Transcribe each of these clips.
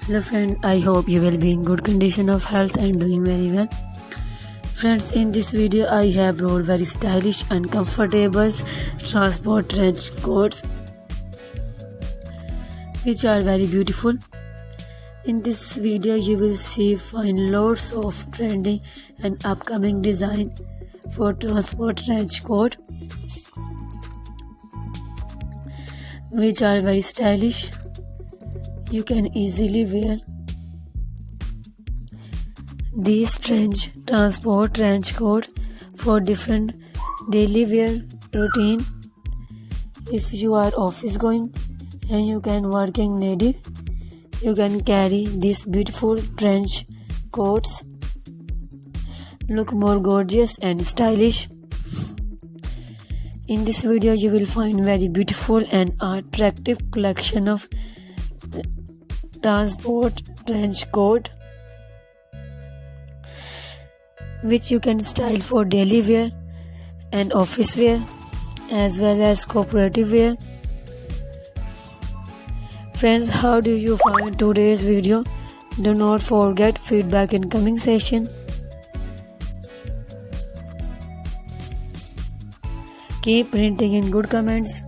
Hello friends, I hope you will be in good condition of health and doing very well. Friends, in this video I have brought very stylish and comfortable transport trench coats which are very beautiful. In this video you will find lots of trending and upcoming design for transport trench coat which are very stylish. You can easily wear these transport trench coat for different daily wear routine. If you are office going and you can working lady, you can carry these beautiful trench coats. Look more gorgeous and stylish. In this video you will find very beautiful and attractive collection of transport trench coat which you can style for daily wear and office wear as well as cooperative wear. Friends, how do you find today's video? Do not forget feedback in comment section. Keep printing in good comments.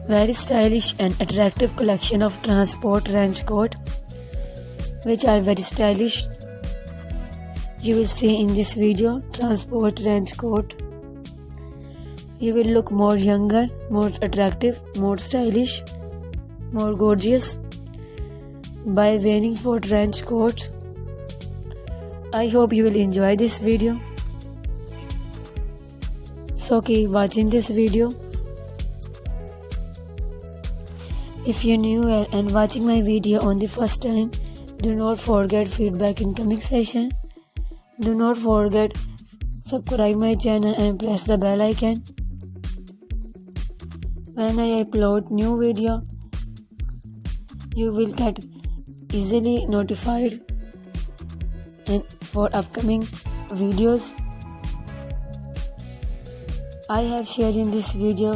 Very stylish and attractive collection of transport trench coat which are very stylish. You will see in this video transport trench coat. You will look more younger, more attractive, more stylish, more gorgeous by wearing for trench coats. I hope you will enjoy this video. So keep watching this video. If you're new and watching my video on the first time, do not forget feedback in comment section. Do not forget subscribe my channel and press the bell icon. When I upload new video, you will get easily notified and for upcoming videos. I have shared in this video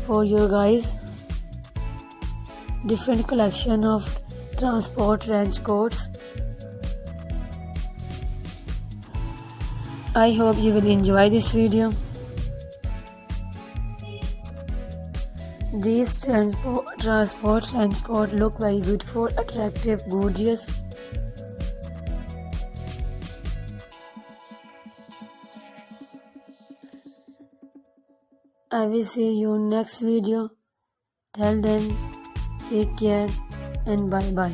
for you guys different collection of transport trench coats. I hope you will enjoy this video. These transport trench coat look very beautiful, attractive, gorgeous. I will see you next video. Till then, take care and bye bye.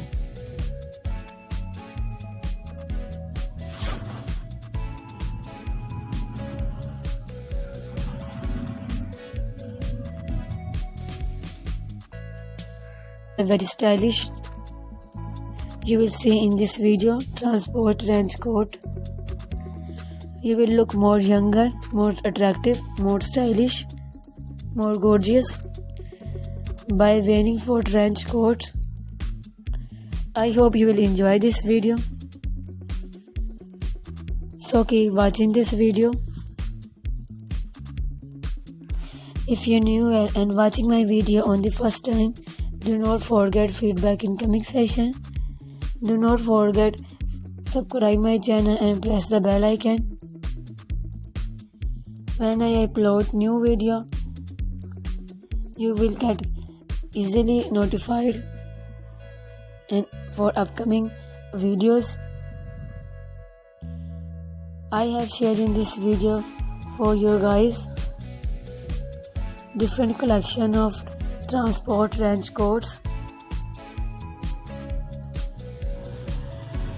Very stylish. You will see in this video transport trench coat. You will look more younger, more attractive, more stylish, more gorgeous by wearing for trench coat. I hope you will enjoy this video. So keep watching this video. If you're new and watching my video on the first time, do not forget feedback in comment section. Do not forget subscribe my channel and press the bell icon. When I upload new video, you will get easily notified and for upcoming videos. I have shared in this video for you guys different collection of transport trench coats.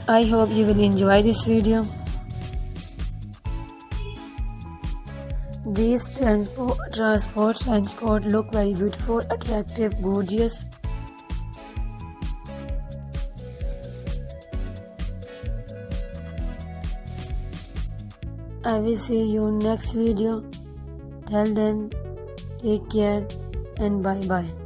I hope you will enjoy this video. These transport trench coat look very beautiful, attractive, gorgeous. I will see you next video. Till then, take care and bye bye.